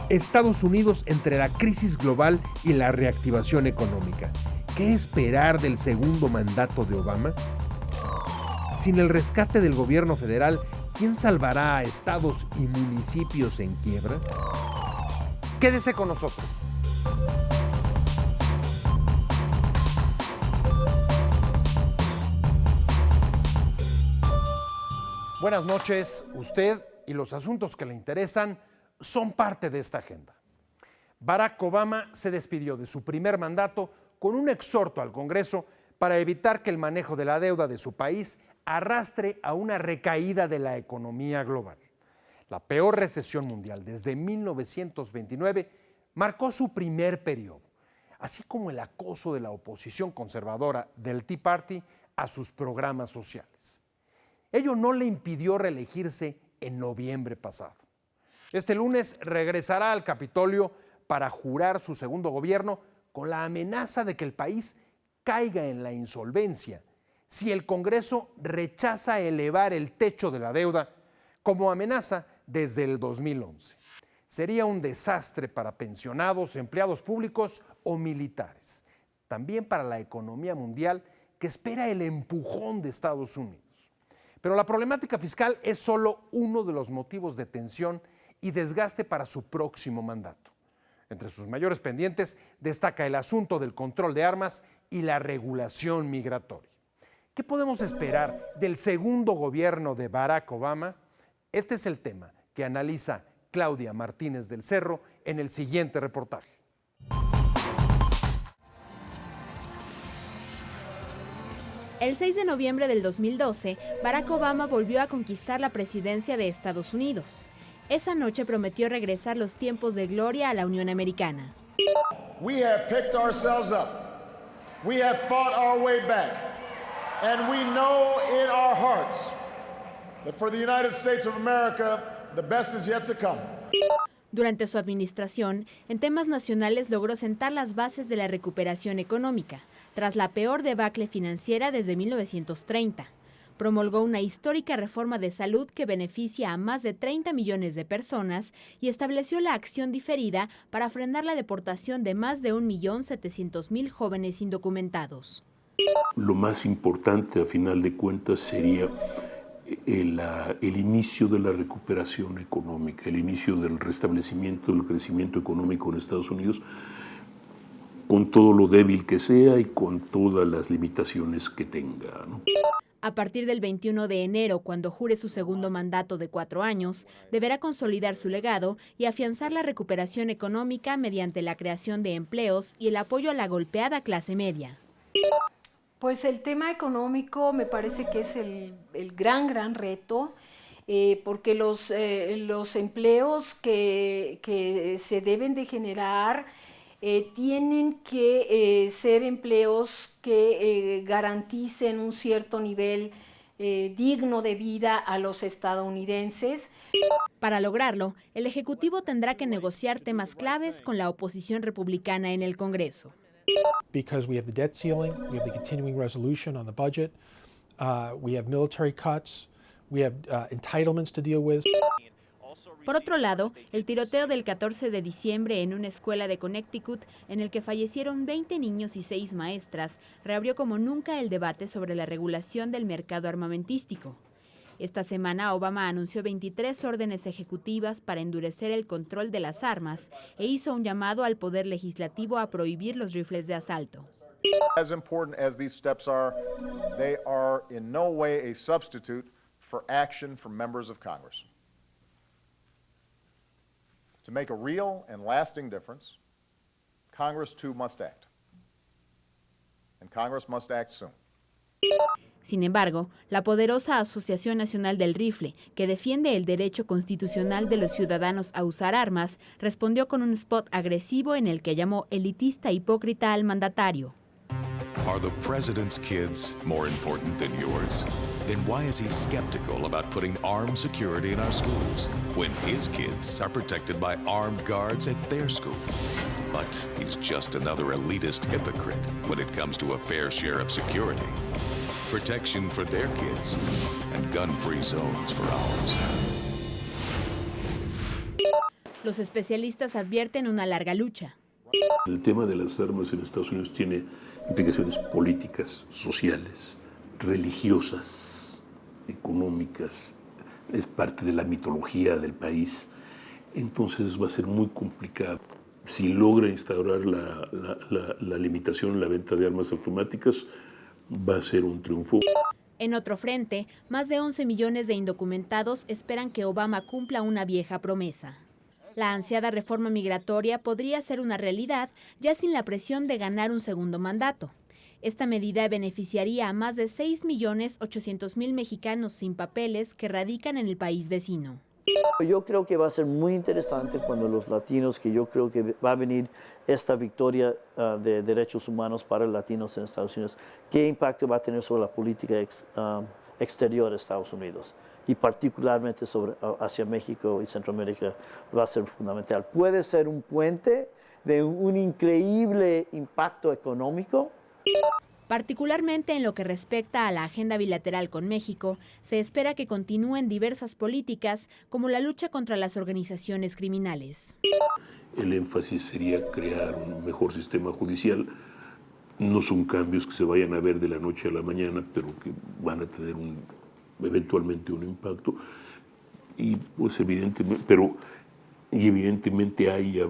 Estados Unidos entre la crisis global y la reactivación económica. ¿Qué esperar del segundo mandato de Obama? Sin el rescate del gobierno federal, ¿quién salvará a estados y municipios en quiebra? Quédese con nosotros. Buenas noches. Usted y los asuntos que le interesan son parte de esta agenda. Barack Obama se despidió de su primer mandato con un exhorto al Congreso para evitar que el manejo de la deuda de su país arrastre a una recaída de la economía global. La peor recesión mundial desde 1929 marcó su primer periodo, así como el acoso de la oposición conservadora del Tea Party a sus programas sociales. Ello no le impidió reelegirse en noviembre pasado. Este lunes regresará al Capitolio para jurar su segundo gobierno con la amenaza de que el país caiga en la insolvencia si el Congreso rechaza elevar el techo de la deuda como amenaza desde el 2011. Sería un desastre para pensionados, empleados públicos o militares. También para la economía mundial que espera el empujón de Estados Unidos. Pero la problemática fiscal es solo uno de los motivos de tensión y desgaste para su próximo mandato. Entre sus mayores pendientes destaca el asunto del control de armas y la regulación migratoria. ¿Qué podemos esperar del segundo gobierno de Barack Obama? Este es el tema que analiza Claudia Martínez del Cerro en el siguiente reportaje. El 6 de noviembre del 2012, Barack Obama volvió a conquistar la presidencia de Estados Unidos. Esa noche prometió regresar los tiempos de gloria a la Unión Americana. We have picked ourselves up. We have fought our way back. And we know in our hearts that for the United States of America, the best is yet to come. Durante su administración, en temas nacionales logró sentar las bases de la recuperación económica, tras la peor debacle financiera desde 1930. Promulgó una histórica reforma de salud que beneficia a más de 30 millones de personas y estableció la acción diferida para frenar la deportación de más de 1.700.000 jóvenes indocumentados. Lo más importante, a final de cuentas, sería el inicio de la recuperación económica, el inicio del restablecimiento del crecimiento económico en Estados Unidos, con todo lo débil que sea y con todas las limitaciones que tenga, ¿no? A partir del 21 de enero, cuando jure su segundo mandato de 4 años, deberá consolidar su legado y afianzar la recuperación económica mediante la creación de empleos y el apoyo a la golpeada clase media. Pues el tema económico me parece que es el gran reto, porque los empleos que se deben de generar tienen que ser empleos que garanticen un cierto nivel digno de vida a los estadounidenses. Para lograrlo, el Ejecutivo tendrá que negociar temas claves con la oposición republicana en el Congreso. Because we have the debt ceiling, we have the continuing resolution on the budget, we have military cuts, we have entitlements to deal with. Por otro lado, el tiroteo del 14 de diciembre en una escuela de Connecticut, en el que fallecieron 20 niños y 6 maestras, reabrió como nunca el debate sobre la regulación del mercado armamentístico. Esta semana, Obama anunció 23 órdenes ejecutivas para endurecer el control de las armas e hizo un llamado al Poder Legislativo a prohibir los rifles de asalto. As important as these steps are, they are in no way a substitute for action from members of Congress. To make a real and lasting difference, Congress too must act. And Congress must act soon. Sin embargo, la poderosa Asociación Nacional del Rifle, que defiende el derecho constitucional de los ciudadanos a usar armas, respondió con un spot agresivo en el que llamó elitista hipócrita al mandatario. Are the president's kids more important than yours? Then why is he skeptical about putting armed security in our schools when his kids are protected by armed guards at their school? But he's just another elitist hypocrite when it comes to a fair share of security. Protection for their kids and gun-free zones for ours. Los especialistas advierten una larga lucha. El tema de las armas en Estados Unidos tiene implicaciones políticas, sociales, religiosas, económicas, es parte de la mitología del país, entonces va a ser muy complicado. Si logra instaurar la limitación en la venta de armas automáticas, va a ser un triunfo. En otro frente, más de 11 millones de indocumentados esperan que Obama cumpla una vieja promesa. La ansiada reforma migratoria podría ser una realidad ya sin la presión de ganar un segundo mandato. Esta medida beneficiaría a más de 6.800.000 mexicanos sin papeles que radican en el país vecino. Yo creo que va a ser muy interesante cuando los latinos, que yo creo que va a venir esta victoria de derechos humanos para los latinos en Estados Unidos, qué impacto va a tener sobre la política exterior de Estados Unidos y particularmente hacia México y Centroamérica va a ser fundamental. Puede ser un puente de un increíble impacto económico. Particularmente en lo que respecta a la agenda bilateral con México, se espera que continúen diversas políticas como la lucha contra las organizaciones criminales. El énfasis sería crear un mejor sistema judicial. No son cambios que se vayan a ver de la noche a la mañana, pero que van a tener eventualmente un impacto. Y pues evidentemente hay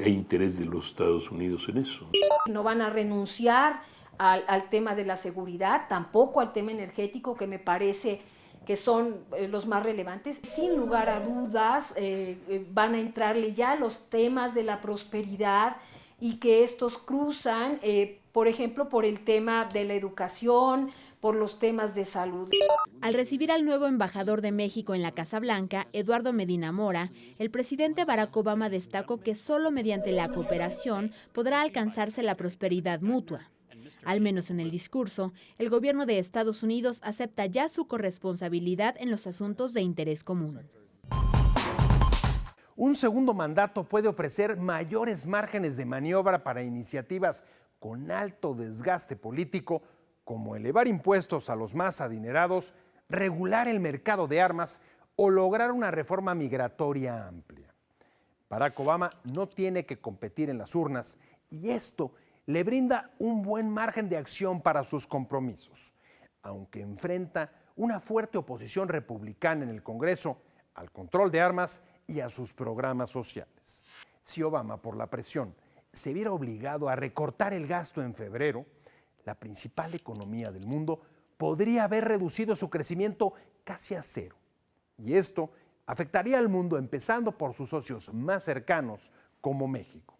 interés de los Estados Unidos en eso. No van a renunciar al tema de la seguridad, tampoco al tema energético, que me parece que son los más relevantes. Sin lugar a dudas, van a entrarle ya los temas de la prosperidad y que estos cruzan, por ejemplo, por el tema de la educación, por los temas de salud. Al recibir al nuevo embajador de México en la Casa Blanca, Eduardo Medina Mora, el presidente Barack Obama destacó que solo mediante la cooperación podrá alcanzarse la prosperidad mutua. Al menos en el discurso, el gobierno de Estados Unidos acepta ya su corresponsabilidad en los asuntos de interés común. Un segundo mandato puede ofrecer mayores márgenes de maniobra para iniciativas con alto desgaste político, como elevar impuestos a los más adinerados, regular el mercado de armas o lograr una reforma migratoria amplia. Barack Obama no tiene que competir en las urnas y esto le brinda un buen margen de acción para sus compromisos, aunque enfrenta una fuerte oposición republicana en el Congreso al control de armas y a sus programas sociales. Si Obama, por la presión, se viera obligado a recortar el gasto en febrero, la principal economía del mundo podría haber reducido su crecimiento casi a cero. Y esto afectaría al mundo, empezando por sus socios más cercanos, como México.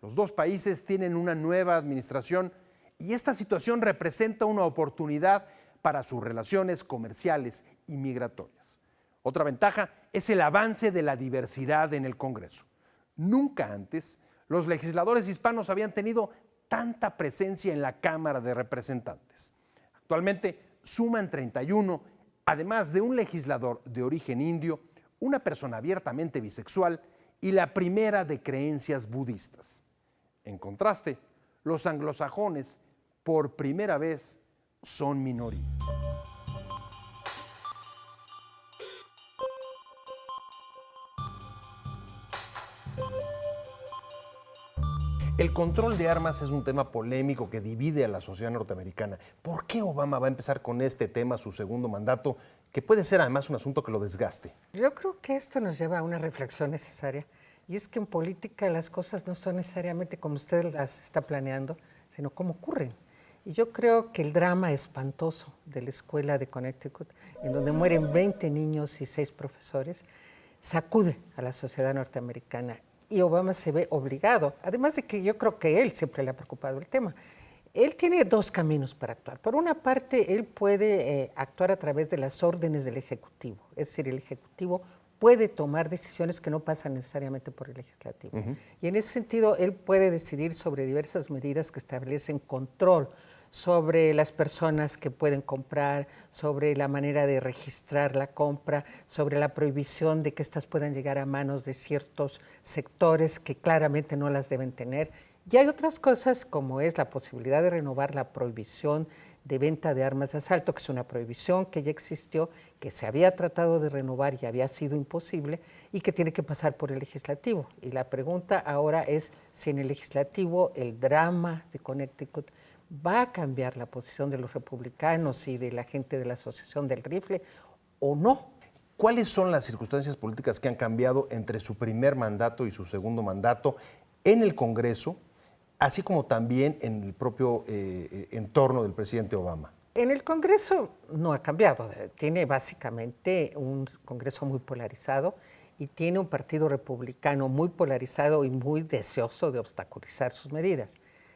Los dos países tienen una nueva administración y esta situación representa una oportunidad para sus relaciones comerciales y migratorias. Otra ventaja es el avance de la diversidad en el Congreso. Nunca antes los legisladores hispanos habían tenido tanta presencia en la Cámara de Representantes. Actualmente suman 31, además de un legislador de origen indio, una persona abiertamente bisexual y la primera de creencias budistas. En contraste, los anglosajones, por primera vez, son minoría. El control de armas es un tema polémico que divide a la sociedad norteamericana. ¿Por qué Obama va a empezar con este tema, su segundo mandato, que puede ser además un asunto que lo desgaste? Yo creo que esto nos lleva a una reflexión necesaria, y es que en política las cosas no son necesariamente como usted las está planeando, sino como ocurren. Y yo creo que el drama espantoso de la escuela de Connecticut, en donde mueren 20 niños y 6 profesores, sacude a la sociedad norteamericana. Y Obama se ve obligado, además de que yo creo que él siempre le ha preocupado el tema. Él tiene dos caminos para actuar. Por una parte, él puede actuar a través de las órdenes del Ejecutivo, es decir, el Ejecutivo puede tomar decisiones que no pasan necesariamente por el Legislativo. Y en ese sentido, él puede decidir sobre diversas medidas que establecen control sobre las personas que pueden comprar, sobre la manera de registrar la compra, sobre la prohibición de que éstas puedan llegar a manos de ciertos sectores que claramente no las deben tener. Y hay otras cosas como es la posibilidad de renovar la prohibición de venta de armas de asalto, que es una prohibición que ya existió, que se había tratado de renovar y había sido imposible y que tiene que pasar por el legislativo. Y la pregunta ahora es si en el legislativo el drama de Connecticut va a cambiar la posición de los republicanos y de la gente de la Asociación del Rifle o no. ¿Cuáles son las circunstancias políticas que han cambiado entre su primer mandato y su segundo mandato en el Congreso, así como también en el propio entorno del presidente Obama? En el Congreso no ha cambiado, tiene básicamente un Congreso muy polarizado y tiene un partido republicano muy polarizado y muy deseoso de obstaculizar sus medidas.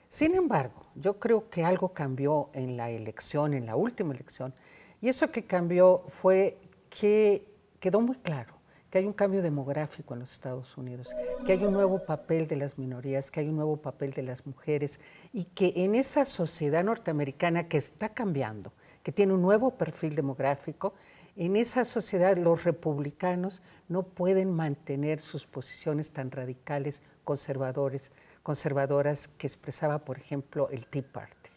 Sin embargo, yo creo que algo cambió en la elección, en la última elección, y eso que cambió fue que quedó muy claro que hay un cambio demográfico en los Estados Unidos, que hay un nuevo papel de las minorías, que hay un nuevo papel de las mujeres y que en esa sociedad norteamericana que está cambiando, que tiene un nuevo perfil demográfico, en esa sociedad los republicanos no pueden mantener sus posiciones tan radicales, conservadoras que expresaba, por ejemplo, el Tea Party.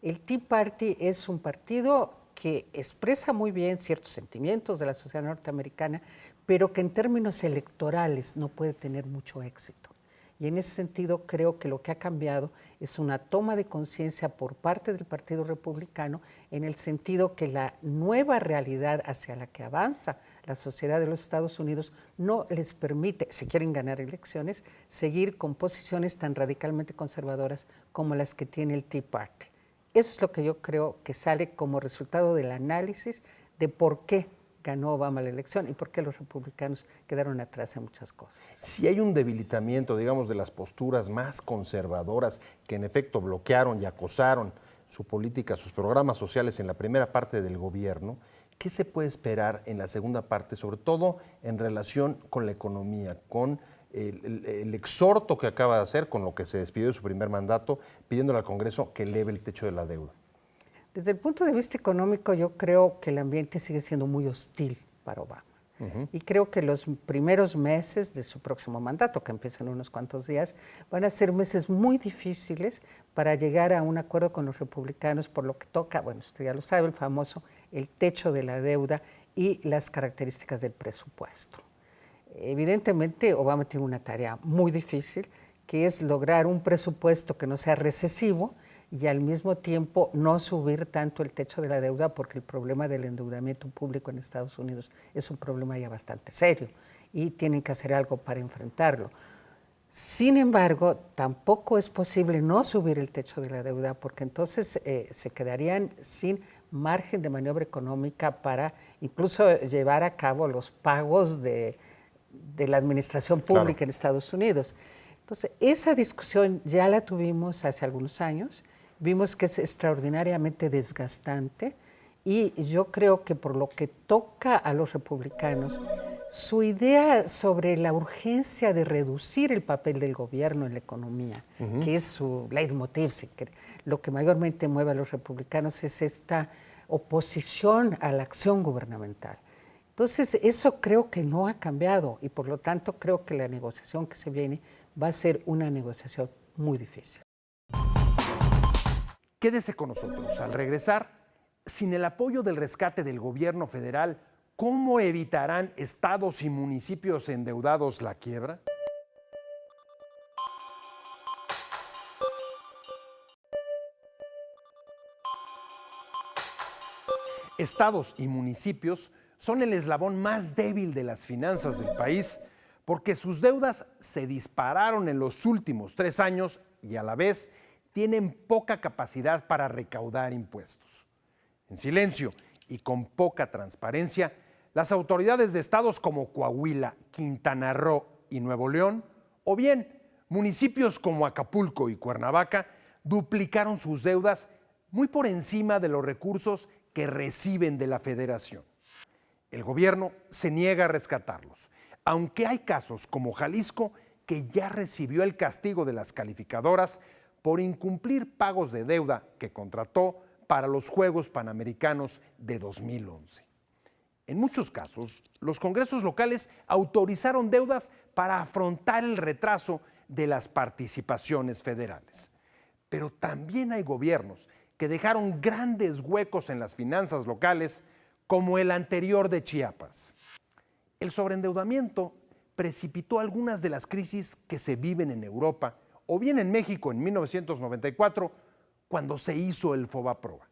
El Tea Party es un partido que expresa muy bien ciertos sentimientos de la sociedad norteamericana, pero que en términos electorales no puede tener mucho éxito. Y en ese sentido creo que lo que ha cambiado es una toma de conciencia por parte del Partido Republicano en el sentido que la nueva realidad hacia la que avanza la sociedad de los Estados Unidos no les permite, si quieren ganar elecciones, seguir con posiciones tan radicalmente conservadoras como las que tiene el Tea Party. Eso es lo que yo creo que sale como resultado del análisis de por qué ganó Obama la elección y por qué los republicanos quedaron atrás en muchas cosas. Si hay un debilitamiento, digamos, de las posturas más conservadoras que en efecto bloquearon y acosaron su política, sus programas sociales en la primera parte del gobierno, ¿qué se puede esperar en la segunda parte, sobre todo en relación con la economía, con el exhorto que acaba de hacer, con lo que se despidió de su primer mandato, pidiéndole al Congreso que eleve el techo de la deuda? Desde el punto de vista económico, yo creo que el ambiente sigue siendo muy hostil para Obama. Y creo que los primeros meses de su próximo mandato, que empieza en unos cuantos días, van a ser meses muy difíciles para llegar a un acuerdo con los republicanos por lo que toca, bueno, usted ya lo sabe, el famoso el techo de la deuda y las características del presupuesto. Evidentemente, Obama tiene una tarea muy difícil, que es lograr un presupuesto que no sea recesivo y al mismo tiempo no subir tanto el techo de la deuda, porque el problema del endeudamiento público en Estados Unidos es un problema ya bastante serio y tienen que hacer algo para enfrentarlo. Sin embargo, tampoco es posible no subir el techo de la deuda, porque entonces se quedarían sin margen de maniobra económica para incluso llevar a cabo los pagos de la administración pública en Estados Unidos. Entonces, esa discusión ya la tuvimos hace algunos años, vimos que es extraordinariamente desgastante y yo creo que por lo que toca a los republicanos, su idea sobre la urgencia de reducir el papel del gobierno en la economía, que es su leitmotiv, lo que mayormente mueve a los republicanos es esta oposición a la acción gubernamental. Entonces, eso creo que no ha cambiado y por lo tanto creo que la negociación que se viene va a ser una negociación muy difícil. Quédese con nosotros. Al regresar, sin el apoyo del rescate del gobierno federal, ¿cómo evitarán estados y municipios endeudados la quiebra? Estados y municipios son el eslabón más débil de las finanzas del país porque sus deudas se dispararon en los últimos 3 años y a la vez tienen poca capacidad para recaudar impuestos. En silencio y con poca transparencia, las autoridades de estados como Coahuila, Quintana Roo y Nuevo León, o bien municipios como Acapulco y Cuernavaca, duplicaron sus deudas muy por encima de los recursos que reciben de la Federación. El gobierno se niega a rescatarlos, aunque hay casos como Jalisco que ya recibió el castigo de las calificadoras por incumplir pagos de deuda que contrató para los Juegos Panamericanos de 2011. En muchos casos, los congresos locales autorizaron deudas para afrontar el retraso de las participaciones federales. Pero también hay gobiernos que dejaron grandes huecos en las finanzas locales, como el anterior de Chiapas. El sobreendeudamiento precipitó algunas de las crisis que se viven en Europa o bien en México en 1994, cuando se hizo el Fobaproa.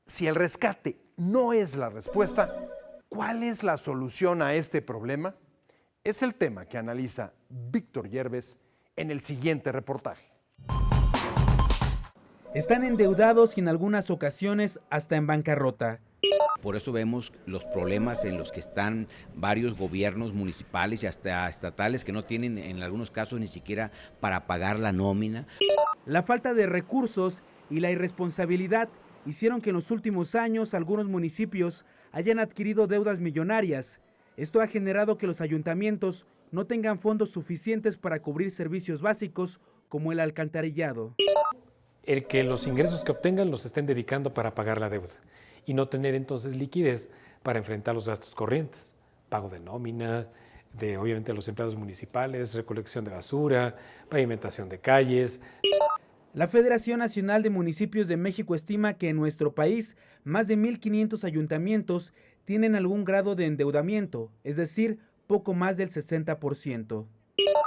Si el rescate no es la respuesta, ¿cuál es la solución a este problema? Es el tema que analiza Víctor Yerbes en el siguiente reportaje. Están endeudados y en algunas ocasiones hasta en bancarrota. Por eso vemos los problemas en los que están varios gobiernos municipales y hasta estatales que no tienen en algunos casos ni siquiera para pagar la nómina. La falta de recursos y la irresponsabilidad hicieron que en los últimos años algunos municipios hayan adquirido deudas millonarias. Esto ha generado que los ayuntamientos no tengan fondos suficientes para cubrir servicios básicos como el alcantarillado. El que los ingresos que obtengan los estén dedicando para pagar la deuda y no tener entonces liquidez para enfrentar los gastos corrientes, pago de nómina, de obviamente los empleados municipales, recolección de basura, pavimentación de calles. La Federación Nacional de Municipios de México estima que en nuestro país más de 1,500 ayuntamientos tienen algún grado de endeudamiento, es decir, poco más del 60%.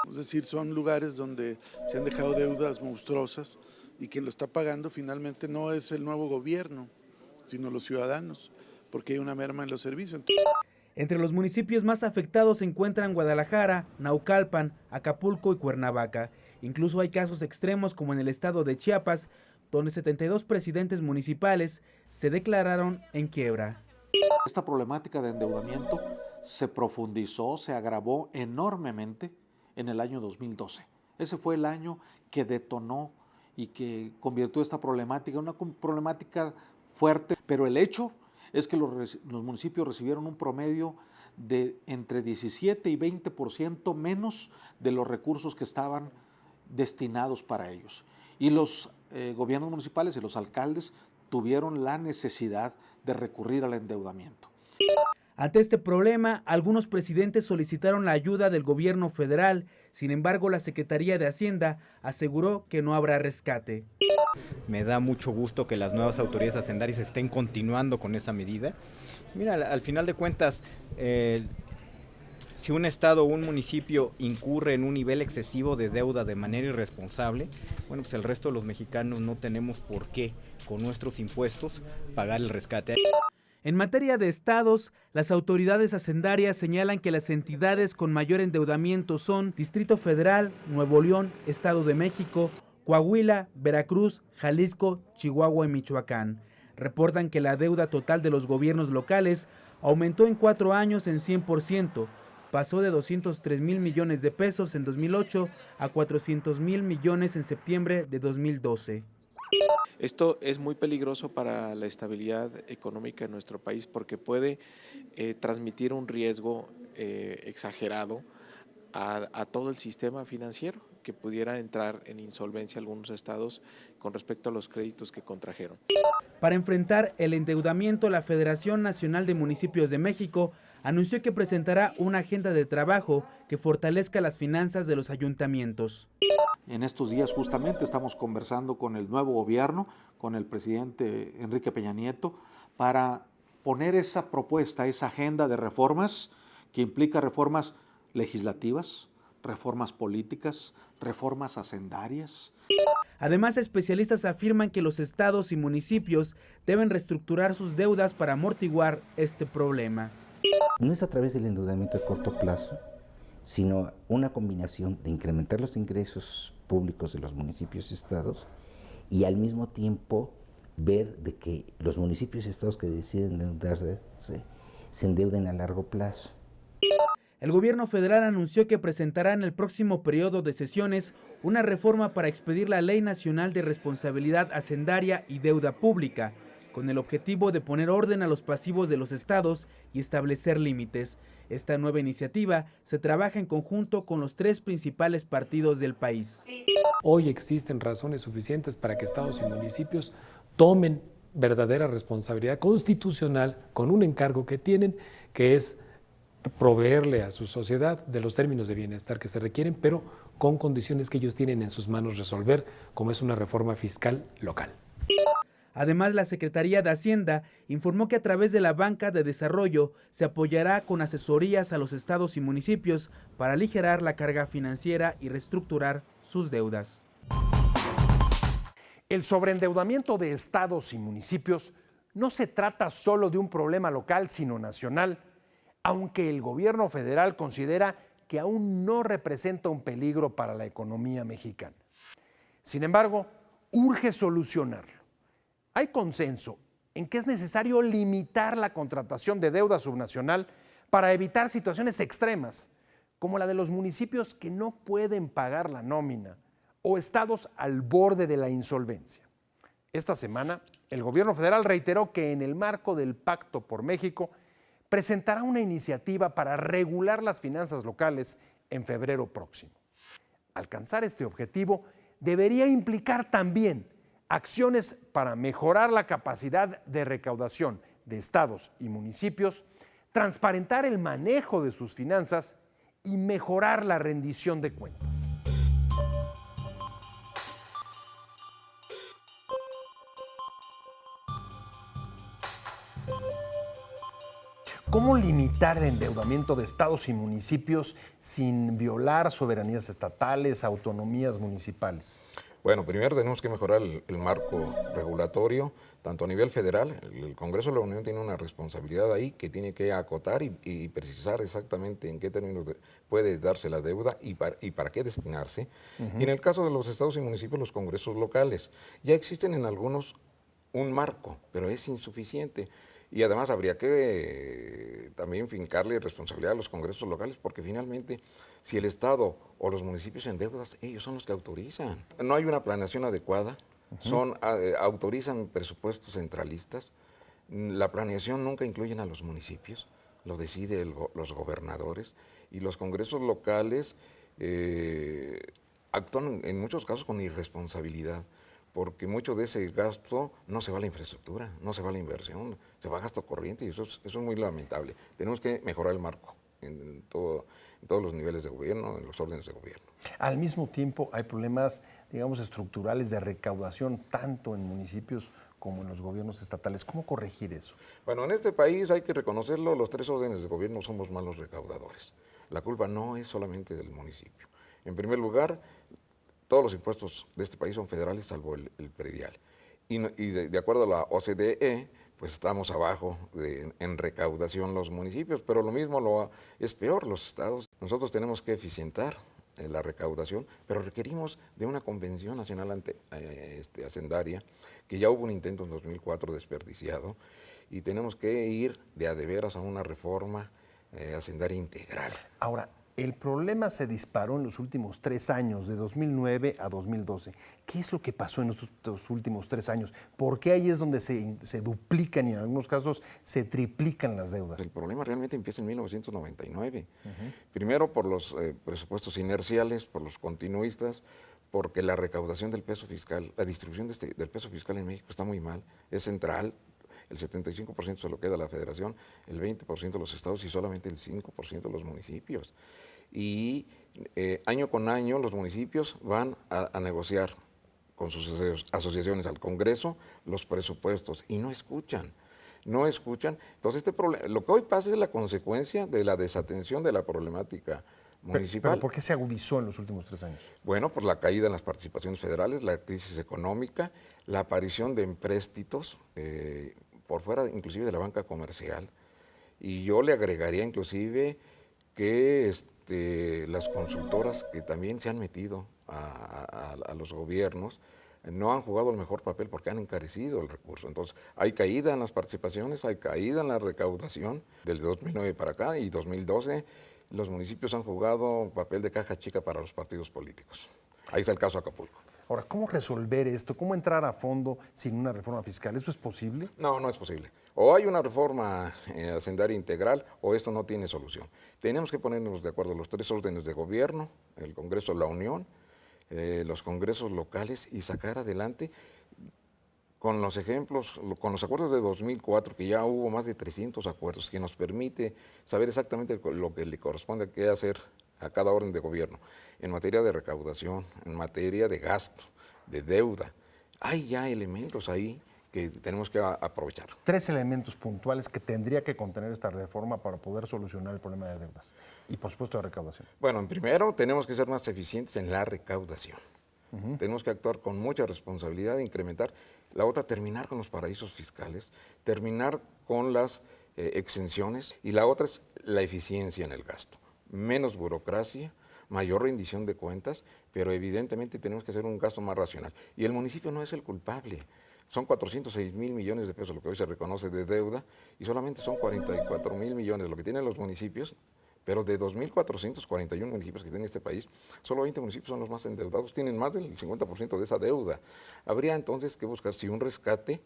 Es decir, son lugares donde se han dejado deudas monstruosas y quien lo está pagando finalmente no es el nuevo gobierno, sino los ciudadanos, porque hay una merma en los servicios. Entre los municipios más afectados se encuentran Guadalajara, Naucalpan, Acapulco y Cuernavaca. Incluso hay casos extremos como en el estado de Chiapas, donde 72 presidentes municipales se declararon en quiebra. Esta problemática de endeudamiento se profundizó, se agravó enormemente en el año 2012. Ese fue el año que detonó y que convirtió esta problemática en una problemática fuerte, pero el hecho es que los municipios recibieron un promedio de entre 17 y 20% menos de los recursos que estaban destinados para ellos. Y los gobiernos municipales y los alcaldes tuvieron la necesidad de recurrir al endeudamiento. Ante este problema, algunos presidentes solicitaron la ayuda del gobierno federal. Sin embargo, la Secretaría de Hacienda aseguró que no habrá rescate. Me da mucho gusto que las nuevas autoridades hacendarias estén continuando con esa medida. Mira, al final de cuentas, si un estado o un municipio incurre en un nivel excesivo de deuda de manera irresponsable, bueno, pues el resto de los mexicanos no tenemos por qué, con nuestros impuestos, pagar el rescate. En materia de estados, las autoridades hacendarias señalan que las entidades con mayor endeudamiento son Distrito Federal, Nuevo León, Estado de México, Coahuila, Veracruz, Jalisco, Chihuahua y Michoacán. Reportan que la deuda total de los gobiernos locales aumentó en 4 años en 100%, pasó de 203,000 millones de pesos en 2008 a 400,000 millones en septiembre de 2012. Esto es muy peligroso para la estabilidad económica en nuestro país porque puede transmitir un riesgo exagerado a todo el sistema financiero, que pudiera entrar en insolvencia algunos estados con respecto a los créditos que contrajeron. Para enfrentar el endeudamiento, la Federación Nacional de Municipios de México anunció que presentará una agenda de trabajo que fortalezca las finanzas de los ayuntamientos. En estos días justamente estamos conversando con el nuevo gobierno, con el presidente Enrique Peña Nieto, para poner esa propuesta, esa agenda de reformas que implica reformas legislativas, reformas políticas, reformas hacendarias. Además, especialistas afirman que los estados y municipios deben reestructurar sus deudas para amortiguar este problema. No es a través del endeudamiento de corto plazo, sino una combinación de incrementar los ingresos públicos de los municipios y estados y al mismo tiempo ver de que los municipios y estados que deciden endeudarse se endeuden a largo plazo. El gobierno federal anunció que presentará en el próximo periodo de sesiones una reforma para expedir la Ley Nacional de Responsabilidad Hacendaria y Deuda Pública, con el objetivo de poner orden a los pasivos de los estados y establecer límites. Esta nueva iniciativa se trabaja en conjunto con los 3 principales partidos del país. Hoy existen razones suficientes para que estados y municipios tomen verdadera responsabilidad constitucional con un encargo que tienen, que es proveerle a su sociedad de los términos de bienestar que se requieren, pero con condiciones que ellos tienen en sus manos resolver, como es una reforma fiscal local. Además, la Secretaría de Hacienda informó que a través de la Banca de Desarrollo se apoyará con asesorías a los estados y municipios para aligerar la carga financiera y reestructurar sus deudas. El sobreendeudamiento de estados y municipios no se trata solo de un problema local, sino nacional, aunque el gobierno federal considera que aún no representa un peligro para la economía mexicana. Sin embargo, urge solucionarlo. Hay consenso en que es necesario limitar la contratación de deuda subnacional para evitar situaciones extremas, como la de los municipios que no pueden pagar la nómina o estados al borde de la insolvencia. Esta semana, el gobierno federal reiteró que en el marco del Pacto por México presentará una iniciativa para regular las finanzas locales en febrero próximo. Alcanzar este objetivo debería implicar también acciones para mejorar la capacidad de recaudación de estados y municipios, transparentar el manejo de sus finanzas y mejorar la rendición de cuentas. ¿Cómo limitar el endeudamiento de estados y municipios sin violar soberanías estatales, autonomías municipales? Bueno, primero tenemos que mejorar el marco regulatorio, tanto a nivel federal. El Congreso de la Unión tiene una responsabilidad ahí que tiene que acotar y precisar exactamente en qué términos puede darse la deuda y para qué destinarse. Y en el caso de los estados y municipios, los congresos locales. Ya existen en algunos un marco, pero es insuficiente. Y además habría que también fincarle responsabilidad a los congresos locales, porque finalmente, si el Estado o los municipios endeudas, ellos son los que autorizan. No hay una planeación adecuada, autorizan presupuestos centralistas. La planeación nunca incluyen a los municipios, lo deciden los gobernadores, y los congresos locales actúan en muchos casos con irresponsabilidad, porque mucho de ese gasto no se va a la infraestructura, no se va a la inversión, se va a gasto corriente, y eso es muy lamentable. Tenemos que mejorar el marco en todos los niveles de gobierno, en los órdenes de gobierno. Al mismo tiempo hay problemas, digamos, estructurales de recaudación, tanto en municipios como en los gobiernos estatales. ¿Cómo corregir eso? Bueno, en este país hay que reconocerlo, los tres órdenes de gobierno somos malos recaudadores. La culpa no es solamente del municipio. En primer lugar, todos los impuestos de este país son federales, salvo el predial. Y de acuerdo a la OCDE, pues estamos abajo en recaudación los municipios, pero lo mismo es peor los estados. Nosotros tenemos que eficientar la recaudación, pero requerimos de una convención nacional hacendaria, que ya hubo un intento en 2004 desperdiciado, y tenemos que ir de a de veras a una reforma hacendaria integral. Ahora, el problema se disparó en los últimos 3 años, de 2009 a 2012. ¿Qué es lo que pasó en estos últimos 3 años? ¿Por qué ahí es donde se duplican y en algunos casos se triplican las deudas? El problema realmente empieza en 1999. Primero por los presupuestos inerciales, por los continuistas, porque la recaudación del peso fiscal, la distribución del peso fiscal en México está muy mal, es central. El 75% se lo queda a la federación, el 20% los estados y solamente el 5% los municipios. Y año con año los municipios van a negociar con sus asociaciones al Congreso los presupuestos y no escuchan. Entonces lo que hoy pasa es la consecuencia de la desatención de la problemática municipal. ¿Pero por qué se agudizó en los últimos 3 años? Bueno, por la caída en las participaciones federales, la crisis económica, la aparición de empréstitos por fuera inclusive de la banca comercial, y yo le agregaría inclusive que las consultoras que también se han metido a los gobiernos no han jugado el mejor papel porque han encarecido el recurso. Entonces hay caída en las participaciones, hay caída en la recaudación del 2009 para acá, y 2012 los municipios han jugado un papel de caja chica para los partidos políticos. Ahí está el caso Acapulco. Ahora, ¿cómo resolver esto? ¿Cómo entrar a fondo sin una reforma fiscal? ¿Eso es posible? No, no es posible. O hay una reforma hacendaria integral o esto no tiene solución. Tenemos que ponernos de acuerdo los 3 órdenes de gobierno, el Congreso de la Unión, los congresos locales, y sacar adelante con los ejemplos, con los acuerdos de 2004, que ya hubo más de 300 acuerdos, que nos permite saber exactamente lo que le corresponde qué hacer a cada orden de gobierno, en materia de recaudación, en materia de gasto, de deuda. Hay ya elementos ahí que tenemos que aprovechar. 3 elementos puntuales que tendría que contener esta reforma para poder solucionar el problema de deudas y, por supuesto, de recaudación. Bueno, primero tenemos que ser más eficientes en la recaudación. Tenemos que actuar con mucha responsabilidad, incrementar. La otra, terminar con los paraísos fiscales, terminar con las exenciones. Y la otra es la eficiencia en el gasto. Menos burocracia, mayor rendición de cuentas, pero evidentemente tenemos que hacer un gasto más racional. Y el municipio no es el culpable. Son 406 mil millones de pesos lo que hoy se reconoce de deuda y solamente son 44 mil millones lo que tienen los municipios, pero de 2.441 municipios que tiene este país, solo 20 municipios son los más endeudados, tienen más del 50% de esa deuda. Habría entonces que buscar un rescate,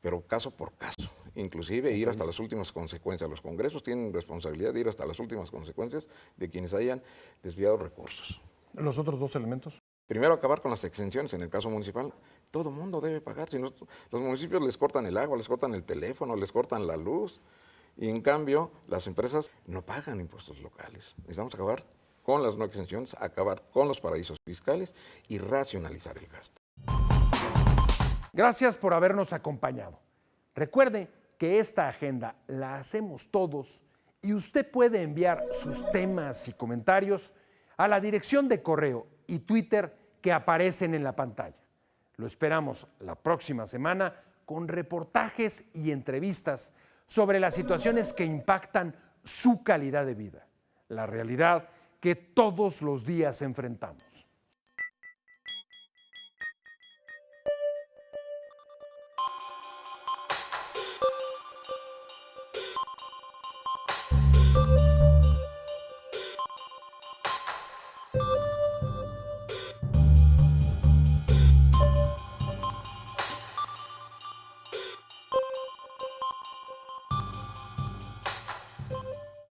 pero caso por caso, inclusive ir hasta las últimas consecuencias. Los congresos tienen responsabilidad de ir hasta las últimas consecuencias de quienes hayan desviado recursos. ¿Los otros 2 elementos? Primero, acabar con las exenciones. En el caso municipal, todo el mundo debe pagar. Si no, los municipios les cortan el agua, les cortan el teléfono, les cortan la luz. Y en cambio, las empresas no pagan impuestos locales. Necesitamos acabar con las no exenciones, acabar con los paraísos fiscales y racionalizar el gasto. Gracias por habernos acompañado. Recuerde que esta agenda la hacemos todos y usted puede enviar sus temas y comentarios a la dirección de correo y Twitter que aparecen en la pantalla. Lo esperamos la próxima semana con reportajes y entrevistas sobre las situaciones que impactan su calidad de vida, la realidad que todos los días enfrentamos.